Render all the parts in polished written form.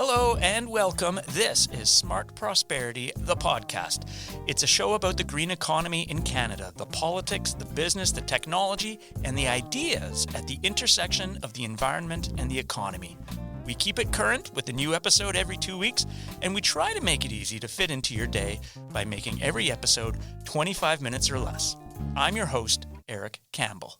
Hello and welcome. This is Smart Prosperity, the podcast. It's a show about the green economy in Canada, the politics, the business, the technology, and the ideas at the intersection of the environment and the economy. We keep it current with a new episode every 2 weeks, and we try to make it easy to fit into your day by making every episode 25 minutes or less. I'm your host, Eric Campbell.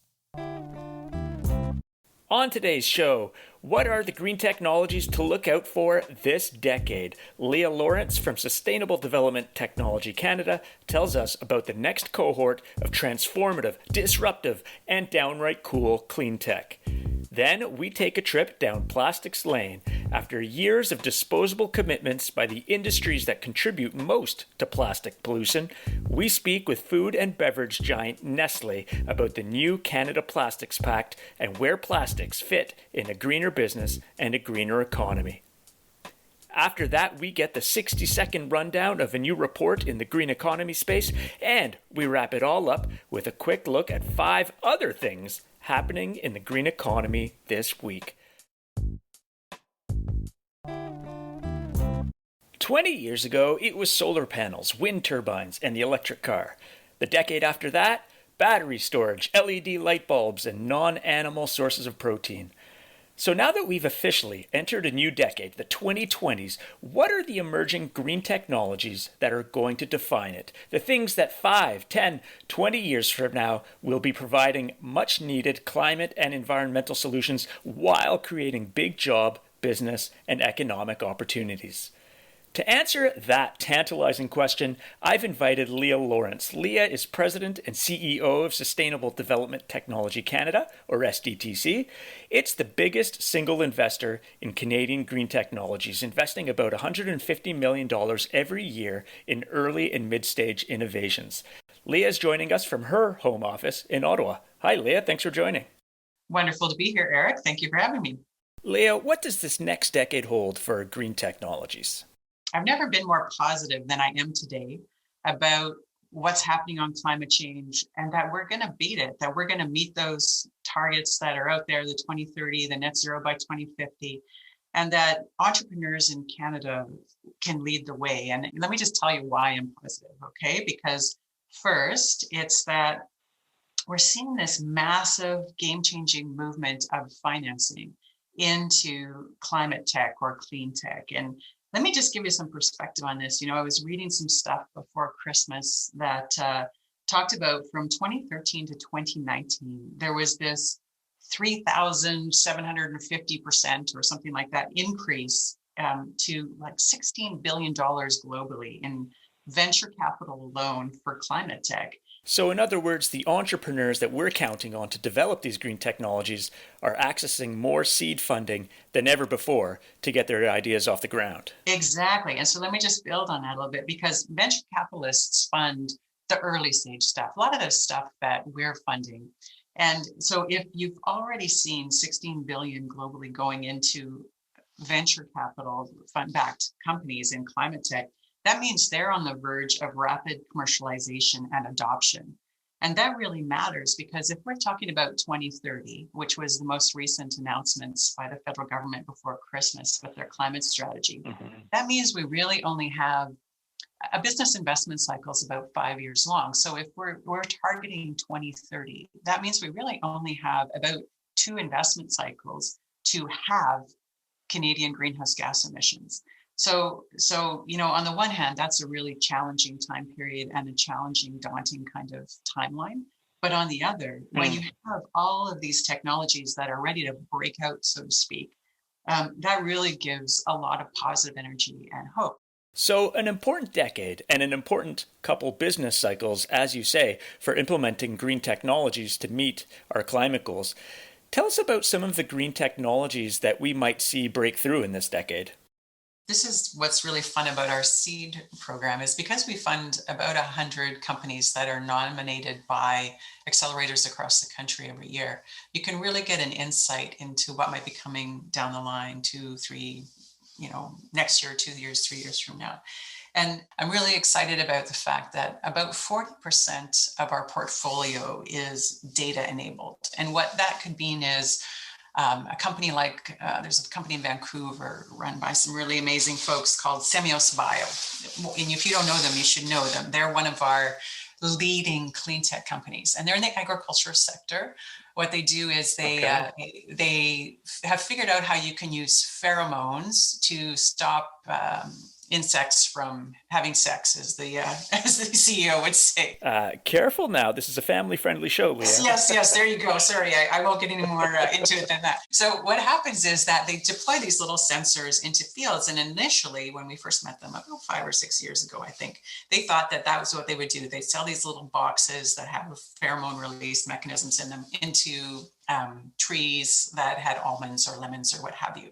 On today's show, what are the green technologies to look out for this decade? Leah Lawrence from Sustainable Development Technology Canada tells us about the next cohort of transformative, disruptive, and downright cool clean tech. Then we take a trip down plastics lane. After years of disposable commitments by the industries that contribute most to plastic pollution, we speak with food and beverage giant Nestle about the new Canada Plastics Pact and where plastics fit in a greener business and a greener economy. After that, we get the 60-second rundown of a new report in the green economy space, and we wrap it all up with a quick look at 5 other things happening in the green economy this week. 20 years ago, it was solar panels, wind turbines, and the electric car. The decade after that, battery storage, LED light bulbs, and non-animal sources of protein. So now that we've officially entered a new decade, the 2020s, what are the emerging green technologies that are going to define it? The things that 5, 10, 20 years from now will be providing much needed climate and environmental solutions while creating big job, business, and economic opportunities. To answer that tantalizing question, I've invited Leah Lawrence. Leah is President and CEO of Sustainable Development Technology Canada, or SDTC. It's the biggest single investor in Canadian green technologies, investing about $150 million every year in early and mid-stage innovations. Leah is joining us from her home office in Ottawa. Hi, Leah. Thanks for joining. Wonderful to be here, Eric. Thank you for having me. Leah, what does this next decade hold for green technologies? I've never been more positive than I am today about what's happening on climate change and that we're going to beat it, that we're going to meet those targets that are out there, the 2030, the net zero by 2050, and that entrepreneurs in Canada can lead the way. And let me just tell you why I'm positive, okay? Because first, it's that we're seeing this massive game-changing movement of financing into climate tech or clean tech. And let me just give you some perspective on this. I was reading some stuff before Christmas that talked about from 2013 to 2019, there was this 3,750% or something like that increase to like $16 billion globally in venture capital alone for climate tech. So in other words, the entrepreneurs that we're counting on to develop these green technologies are accessing more seed funding than ever before to get their ideas off the ground. Exactly. And so let me just build on that a little bit, because venture capitalists fund the early stage stuff, a lot of the stuff that we're funding. And so if you've already seen 16 billion globally going into venture capital fund-backed companies in climate tech, that means they're on the verge of rapid commercialization and adoption. And that really matters, because if we're talking about 2030, which was the most recent announcements by the federal government before Christmas with their climate strategy, that means we really only have a business investment cycle is about 5 years long. So if we're targeting 2030, that means we really only have about 2 investment cycles to have Canadian greenhouse gas emissions. So, on the one hand, that's a really challenging time period and a challenging, daunting kind of timeline. But on the other, when you have all of these technologies that are ready to break out, so to speak, that really gives a lot of positive energy and hope. So an important decade and an important couple business cycles, as you say, for implementing green technologies to meet our climate goals. Tell us about some of the green technologies that we might see break through in this decade. This is what's really fun about our seed program, is because we fund about 100 companies that are nominated by accelerators across the country every year. You can really get an insight into what might be coming down the line 2, 3, next year, 2 years, 3 years from now. And I'm really excited about the fact that about 40% of our portfolio is data enabled. And what that could mean is A company like, there's a company in Vancouver run by some really amazing folks called Semios Bio. And if you don't know them, you should know them. They're one of our leading clean tech companies, and they're in the agriculture sector. What they do is they have figured out how you can use pheromones to stop insects from having sex, as the CEO would say. Careful now. This is a family-friendly show, Leah. Yes. There you go. Sorry, I won't get any more into it than that. So what happens is that they deploy these little sensors into fields. And initially, when we first met them about 5 or 6 years ago, I think, they thought that that was what they would do. They'd sell these little boxes that have pheromone release mechanisms in them into trees that had almonds or lemons or what have you.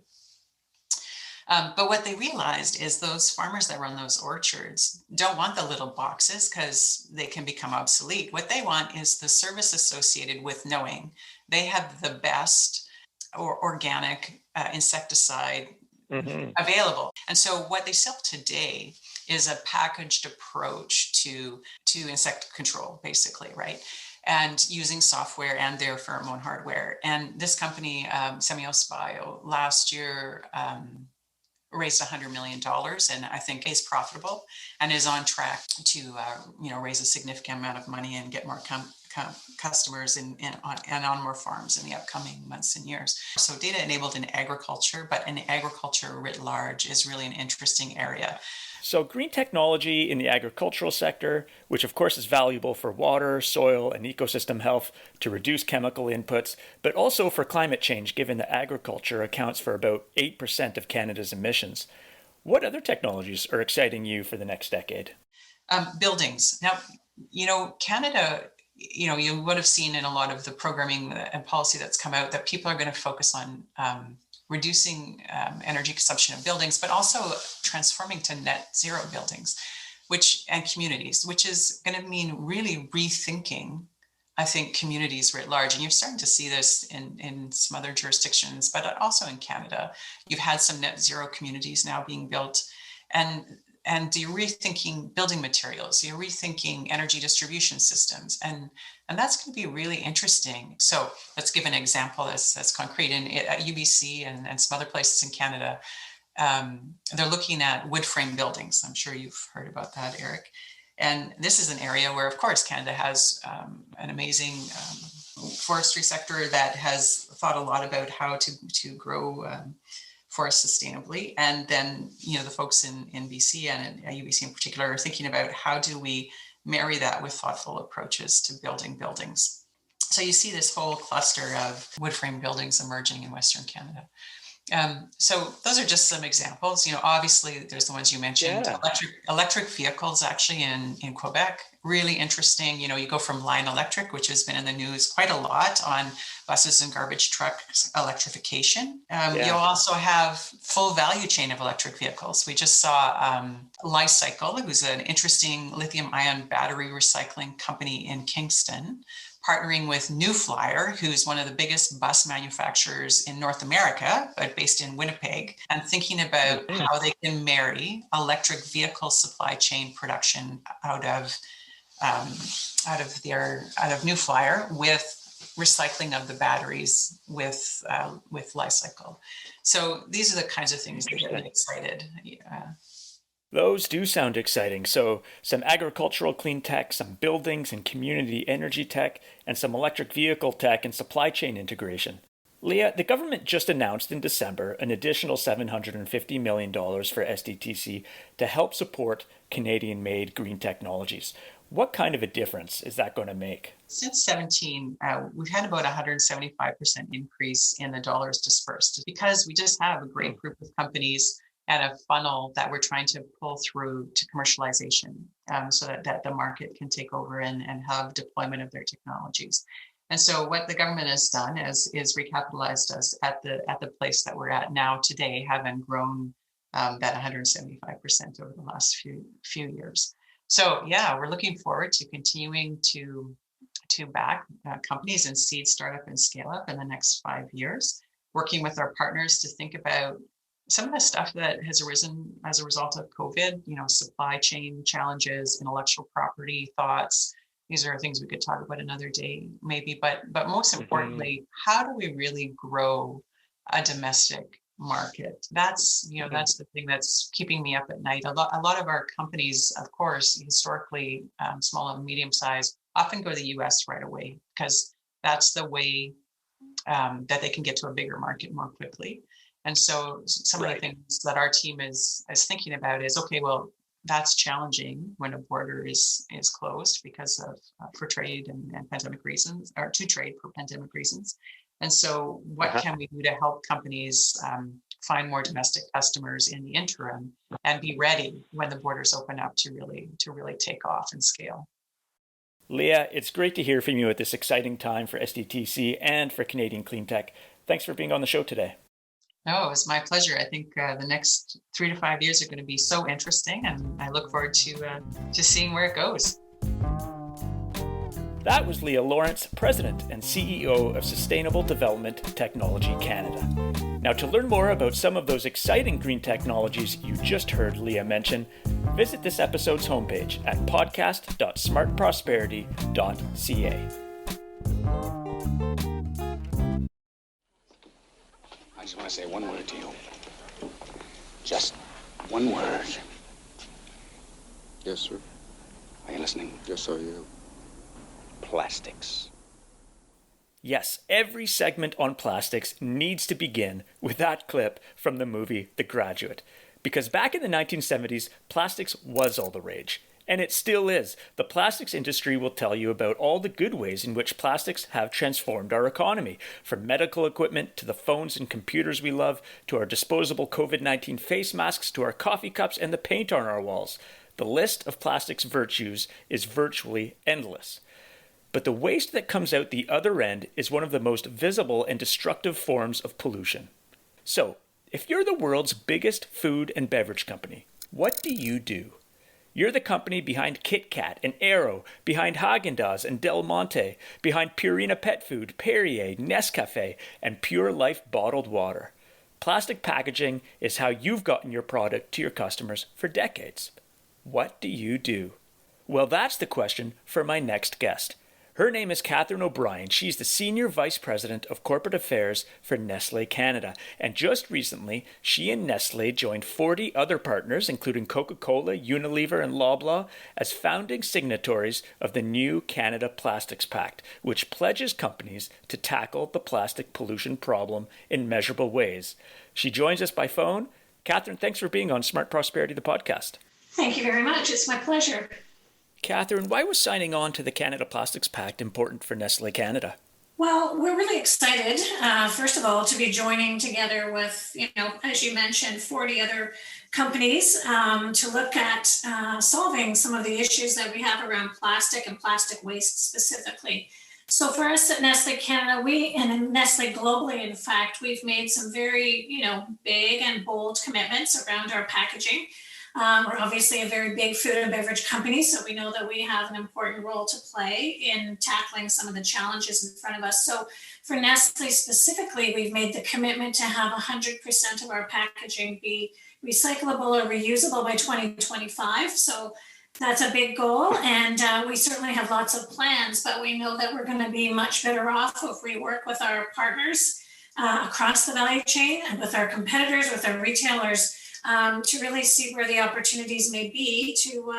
But what they realized is those farmers that run those orchards don't want the little boxes because they can become obsolete. What they want is the service associated with knowing they have the best or organic insecticide available. And so what they sell today is a packaged approach to insect control, basically, right? And using software and their pheromone hardware. And this company, Semios Bio, last year, raised $100 million, and I think is profitable and is on track to raise a significant amount of money and get more customers and on more farms in the upcoming months and years. So data enabled in agriculture, but in agriculture writ large, is really an interesting area. So green technology in the agricultural sector, which of course is valuable for water, soil, and ecosystem health to reduce chemical inputs, but also for climate change, given that agriculture accounts for about 8% of Canada's emissions. What other technologies are exciting you for the next decade? Buildings. Now, Canada, you would have seen in a lot of the programming and policy that's come out that people are going to focus on reducing energy consumption of buildings, but also transforming to net zero buildings, and communities, which is going to mean really rethinking, I think, communities writ large. And you're starting to see this in some other jurisdictions, but also in Canada. You've had some net zero communities now being built, and you're rethinking building materials, you're rethinking energy distribution systems, and that's going to be really interesting. So let's give an example that's concrete. At UBC and some other places in Canada, they're looking at wood frame buildings. I'm sure you've heard about that, Eric. And this is an area where, of course, Canada has an amazing forestry sector that has thought a lot about how to grow forest sustainably. And then, the folks in BC and at UBC in particular are thinking about how do we marry that with thoughtful approaches to building buildings. So you see this whole cluster of wood frame buildings emerging in Western Canada. So those are just some examples. Obviously there's the ones you mentioned. Yeah. Electric vehicles actually in Quebec, really interesting. You go from Lion Electric, which has been in the news quite a lot on buses and garbage trucks electrification. You'll also have full value chain of electric vehicles. We just saw Li-Cycle, who's an interesting lithium ion battery recycling company in Kingston, partnering with New Flyer, who's one of the biggest bus manufacturers in North America, but based in Winnipeg, and thinking about how they can marry electric vehicle supply chain production out of New Flyer with recycling of the batteries with Li-Cycle. So these are the kinds of things that get me excited. Those do sound exciting. So some agricultural clean tech, some buildings and community energy tech, and some electric vehicle tech and supply chain integration. Leah, the government just announced in December an additional $750 million for SDTC to help support Canadian-made green technologies. What kind of a difference is that going to make? Since 17, we've had about 175% increase in the dollars dispersed because we just have a great group of companies and a funnel that we're trying to pull through to commercialization so that the market can take over and have deployment of their technologies. And so what the government has done is recapitalized us at the place that we're at now today, having grown that 175% over the last few years. So yeah, we're looking forward to continuing to back companies and seed startup and scale up in the next 5 years, working with our partners to think about some of the stuff that has arisen as a result of COVID, supply chain challenges, intellectual property thoughts, these are things we could talk about another day, maybe. But most Mhm. importantly, how do we really grow a domestic market? That's Mhm. that's the thing that's keeping me up at night. A lot of our companies, of course, historically small and medium size, often go to the U.S. right away because that's the way that they can get to a bigger market more quickly. And so some of the Right. things that our team is thinking about is, okay, well, that's challenging when a border is closed because of for trade and pandemic reasons, or to trade for pandemic reasons. And so what Uh-huh. can we do to help companies find more domestic customers in the interim and be ready when the borders open up to really take off and scale? Leah, it's great to hear from you at this exciting time for SDTC and for Canadian Clean Tech. Thanks for being on the show today. No, it was my pleasure. I think the next 3 to 5 years are going to be so interesting, and I look forward to seeing where it goes. That was Leah Lawrence, President and CEO of Sustainable Development Technology Canada. Now, to learn more about some of those exciting green technologies you just heard Leah mention, visit this episode's homepage at podcast.smartprosperity.ca. I just want to say one word to you. Just one word. Yes, sir. Are you listening? Yes, I am. Plastics. Yes, every segment on plastics needs to begin with that clip from the movie The Graduate. Because back in the 1970s, plastics was all the rage. And it still is. The plastics industry will tell you about all the good ways in which plastics have transformed our economy, from medical equipment to the phones and computers we love, to our disposable COVID-19 face masks, to our coffee cups and the paint on our walls. The list of plastics' virtues is virtually endless. But the waste that comes out the other end is one of the most visible and destructive forms of pollution. So, if you're the world's biggest food and beverage company, what do you do? You're the company behind Kit Kat and Aero, behind Haagen-Dazs and Del Monte, behind Purina Pet Food, Perrier, Nescafe, and Pure Life bottled water. Plastic packaging is how you've gotten your product to your customers for decades. What do you do? Well, that's the question for my next guest. Her name is Catherine O'Brien. She's the Senior Vice President of Corporate Affairs for Nestlé Canada. And just recently, she and Nestlé joined 40 other partners, including Coca-Cola, Unilever, and Loblaw, as founding signatories of the new Canada Plastics Pact, which pledges companies to tackle the plastic pollution problem in measurable ways. She joins us by phone. Catherine, thanks for being on Smart Prosperity, the podcast. Thank you very much. It's my pleasure. Catherine, why was signing on to the Canada Plastics Pact important for Nestlé Canada? Well, we're really excited, first of all, to be joining together with, as you mentioned, 40 other companies to look at solving some of the issues that we have around plastic and plastic waste specifically. So for us at Nestlé Canada, and Nestlé globally, in fact, we've made some very, big and bold commitments around our packaging. We're obviously a very big food and beverage company, so we know that we have an important role to play in tackling some of the challenges in front of us. So for Nestle specifically, we've made the commitment to have 100% of our packaging be recyclable or reusable by 2025. So that's a big goal, and we certainly have lots of plans, but we know that we're going to be much better off if we work with our partners across the value chain and with our competitors, with our retailers, to really see where the opportunities may be to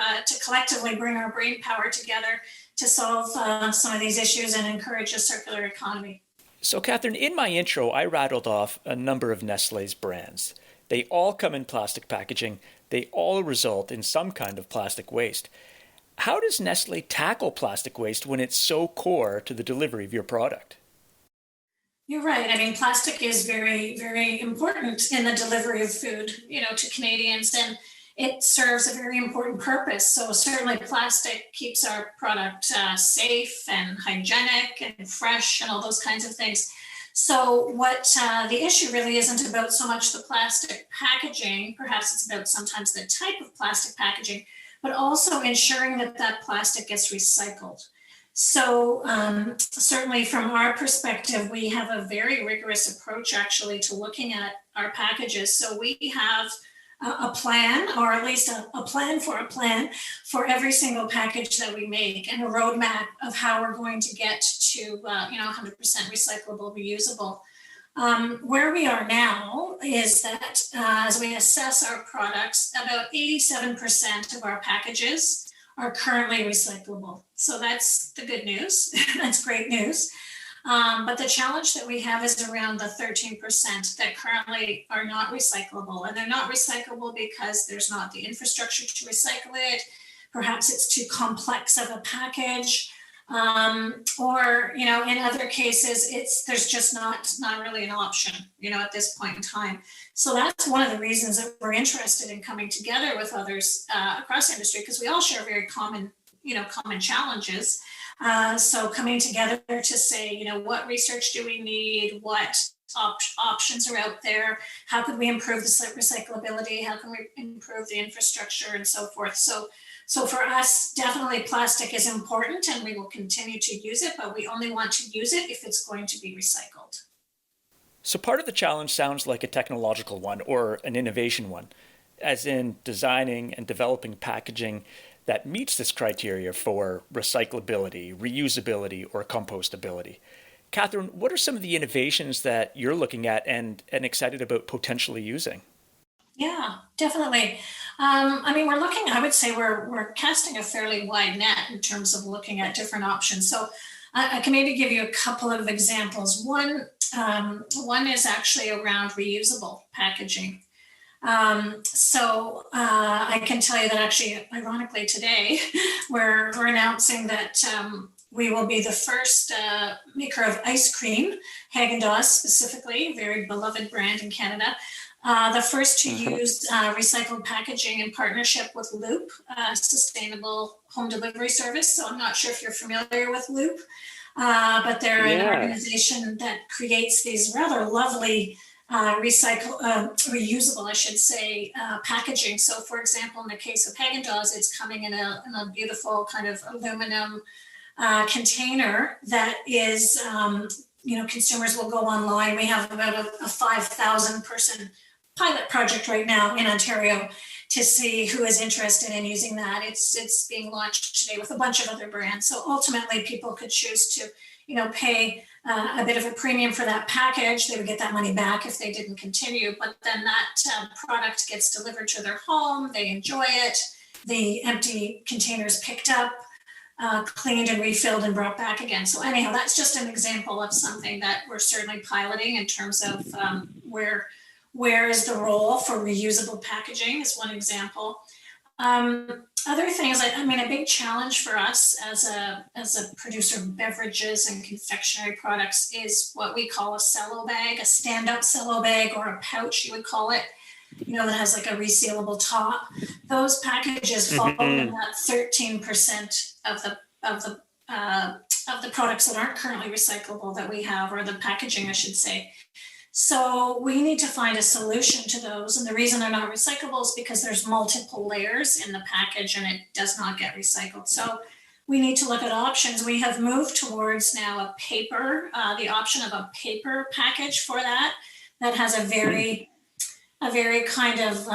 collectively bring our brain power together to solve some of these issues and encourage a circular economy. So, Catherine, in my intro, I rattled off a number of Nestlé's brands. They all come in plastic packaging. They all result in some kind of plastic waste. How does Nestlé tackle plastic waste when it's so core to the delivery of your product? You're right. I mean, plastic is very, very important in the delivery of food, to Canadians, and it serves a very important purpose. So certainly plastic keeps our product safe and hygienic and fresh and all those kinds of things. So what the issue really isn't about so much the plastic packaging, perhaps it's about sometimes the type of plastic packaging, but also ensuring that that plastic gets recycled. So certainly from our perspective, we have a very rigorous approach actually to looking at our packages. So we have a plan, or at least a plan for every single package that we make, and a roadmap of how we're going to get to 100% recyclable, reusable. Where we are now is that as we assess our products, about 87% of our packages are currently recyclable. So that's the good news. That's great news. But the challenge that we have is around the 13% that currently are not recyclable. And they're not recyclable because there's not the infrastructure to recycle it. Perhaps it's too complex of a package. Or, in other cases, there's just not really an option, at this point in time. So that's one of the reasons that we're interested in coming together with others across the industry, because we all share very common challenges. So coming together to say, what research do we need? What options are out there? How could we improve the recyclability? How can we improve the infrastructure and so forth? So for us, definitely plastic is important, and we will continue to use it, but we only want to use it if it's going to be recycled. So part of the challenge sounds like a technological one or an innovation one, as in designing and developing packaging that meets this criteria for recyclability, reusability, or compostability. Catherine, what are some of the innovations that you're looking at and excited about potentially using? Yeah, definitely. I would say we're casting a fairly wide net in terms of looking at different options. So I can maybe give you a couple of examples. One is actually around reusable packaging. I can tell you that actually, ironically, today we're announcing that we will be the first maker of ice cream, Haagen-Dazs specifically, very beloved brand in Canada. The first to use recycled packaging in partnership with Loop, sustainable home delivery service. So I'm not sure if you're familiar with Loop, but they're an organization that creates these rather lovely reusable, I should say, packaging. So for example, in the case of Haagen-Dazs, it's coming in a beautiful kind of aluminum container that is, consumers will go online. We have about a 5,000 person pilot project right now in Ontario to see who is interested in using that. It's being launched today with a bunch of other brands. So ultimately, people could choose to, pay a bit of a premium for that package. They would get that money back if they didn't continue. But then that product gets delivered to their home. They enjoy it. The empty containers picked up, cleaned and refilled and brought back again. So anyhow, that's just an example of something that we're certainly piloting in terms of where is the role for reusable packaging is one example. Other things, a big challenge for us as a producer of beverages and confectionery products is what we call a cello bag, a stand-up cello bag, or a pouch, you would call it, that has like a resealable top. Those packages fall in that 13% of the products that aren't currently recyclable that we have, or the packaging, I should say. So we need to find a solution to those. And the reason they're not recyclable is because there's multiple layers in the package and it does not get recycled. So we need to look at options. We have moved towards now the option of a paper package for that has a very kind of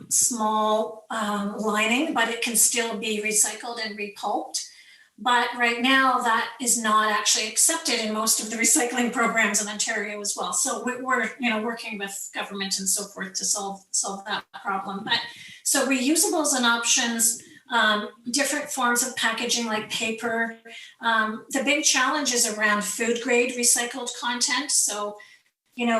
small lining, but it can still be recycled and repulped. But right now, that is not actually accepted in most of the recycling programs in Ontario as well. So we're working with government and so forth to solve that problem. But so reusables and options, different forms of packaging like paper. The big challenge is around food grade recycled content. So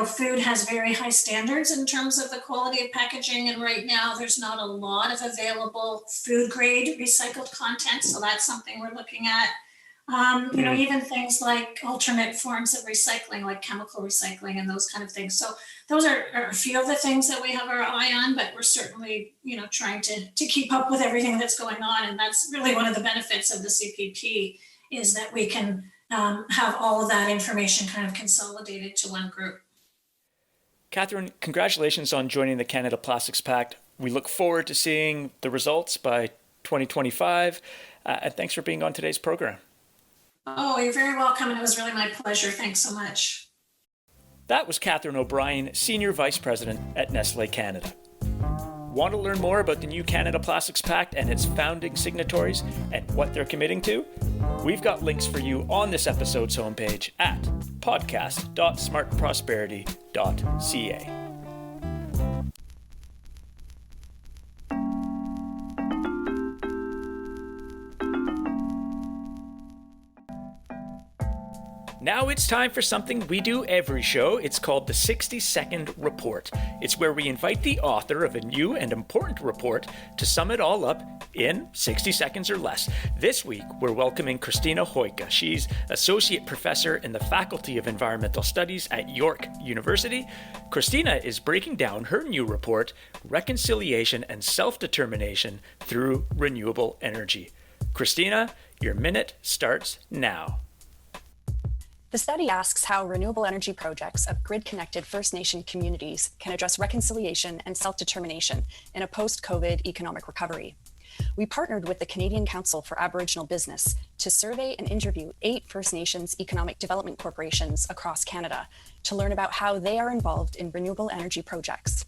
food has very high standards in terms of the quality of packaging. And right now there's not a lot of available food grade recycled content. So that's something we're looking at. Even things like alternate forms of recycling, like chemical recycling and those kind of things. So those are a few of the things that we have our eye on, but we're certainly, trying to keep up with everything that's going on. And that's really one of the benefits of the CPP is that we can have all of that information kind of consolidated to one group. Catherine, congratulations on joining the Canada Plastics Pact. We look forward to seeing the results by 2025. And thanks for being on today's program. Oh, you're very welcome. And it was really my pleasure. Thanks so much. That was Catherine O'Brien, Senior Vice President at Nestlé Canada. Want to learn more about the New Canada Plastics Pact and its founding signatories and what they're committing to? We've got links for you on this episode's homepage at podcast.smartprosperity.ca. Now it's time for something we do every show. It's called the 60-Second Report. It's where we invite the author of a new and important report to sum it all up in 60 seconds or less. This week, we're welcoming Christina Hoika. She's Associate Professor in the Faculty of Environmental Studies at York University. Christina is breaking down her new report, Reconciliation and Self-Determination Through Renewable Energy. Christina, your minute starts now. The study asks how renewable energy projects of grid-connected First Nation communities can address reconciliation and self-determination in a post-COVID economic recovery. We partnered with the Canadian Council for Aboriginal Business to survey and interview 8 First Nations economic development corporations across Canada to learn about how they are involved in renewable energy projects.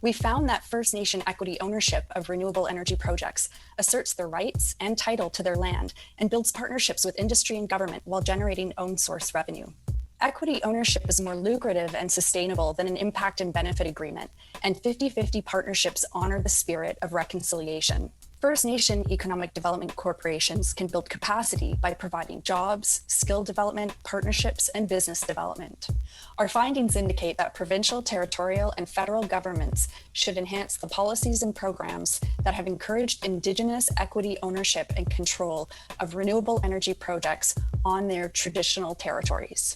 We found that First Nation equity ownership of renewable energy projects asserts their rights and title to their land and builds partnerships with industry and government while generating own source revenue. Equity ownership is more lucrative and sustainable than an impact and benefit agreement, and 50-50 partnerships honor the spirit of reconciliation. First Nation economic development corporations can build capacity by providing jobs, skill development, partnerships, and business development. Our findings indicate that provincial, territorial, and federal governments should enhance the policies and programs that have encouraged Indigenous equity ownership and control of renewable energy projects on their traditional territories.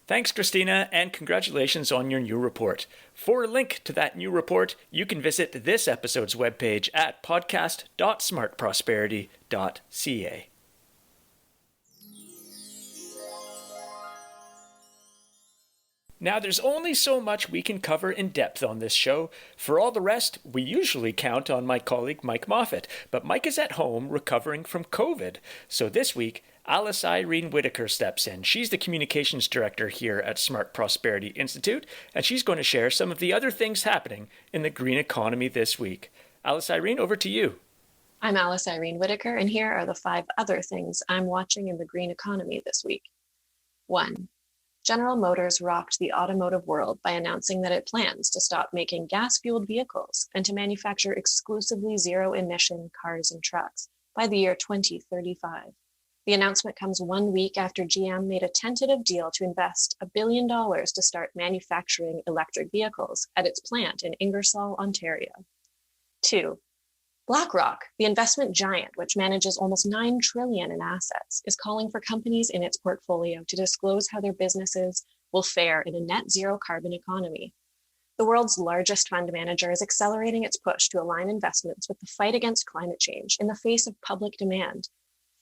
Thanks, Christina, and congratulations on your new report. For a link to that new report, you can visit this episode's webpage at podcast.smartprosperity.ca. Now, there's only so much we can cover in depth on this show. For all the rest, we usually count on my colleague Mike Moffat, but Mike is at home recovering from COVID. So this week, Alice Irene Whitaker steps in. She's the communications director here at Smart Prosperity Institute, and she's going to share some of the other things happening in the green economy this week. Alice Irene, over to you. I'm Alice Irene Whitaker, and here are the 5 other things I'm watching in the green economy this week. 1. General Motors rocked the automotive world by announcing that it plans to stop making gas-fueled vehicles and to manufacture exclusively zero-emission cars and trucks by the year 2035. The announcement comes 1 week after GM made a tentative deal to invest $1 billion to start manufacturing electric vehicles at its plant in Ingersoll, Ontario. 2. BlackRock, the investment giant which manages almost $9 trillion in assets, is calling for companies in its portfolio to disclose how their businesses will fare in a net zero carbon economy. The world's largest fund manager is accelerating its push to align investments with the fight against climate change in the face of public demand.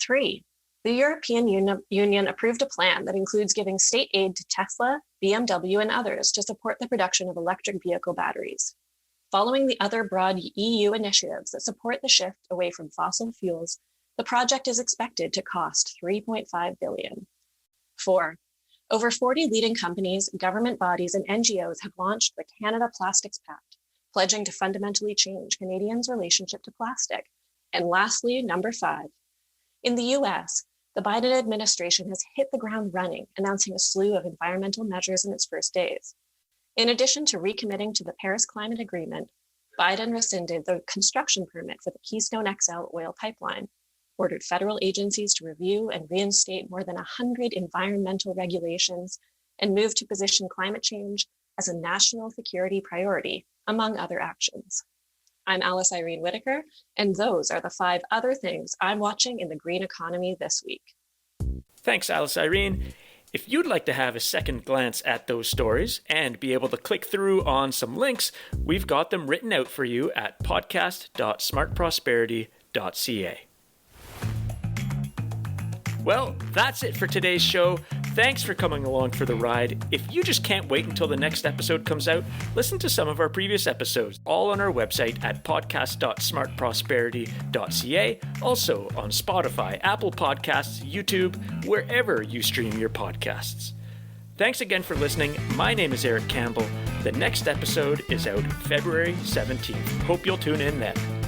3. The European Union approved a plan that includes giving state aid to Tesla, BMW, and others to support the production of electric vehicle batteries. Following the other broad EU initiatives that support the shift away from fossil fuels, the project is expected to cost $3.5 billion. 4. Over 40 leading companies, government bodies, and NGOs have launched the Canada Plastics Pact, pledging to fundamentally change Canadians' relationship to plastic. And lastly, number 5. In the US, the Biden administration has hit the ground running, announcing a slew of environmental measures in its first days. In addition to recommitting to the Paris Climate Agreement, Biden rescinded the construction permit for the Keystone XL oil pipeline, ordered federal agencies to review and reinstate more than 100 environmental regulations, and moved to position climate change as a national security priority, among other actions. I'm Alice Irene Whitaker, and those are the 5 other things I'm watching in the green economy this week. Thanks, Alice Irene. If you'd like to have a second glance at those stories and be able to click through on some links, we've got them written out for you at podcast.smartprosperity.ca. Well, that's it for today's show. Thanks for coming along for the ride. If you just can't wait until the next episode comes out, listen to some of our previous episodes, all on our website at podcast.smartprosperity.ca, also on Spotify, Apple Podcasts, YouTube, wherever you stream your podcasts. Thanks again for listening. My name is Eric Campbell. The next episode is out February 17th. Hope you'll tune in then.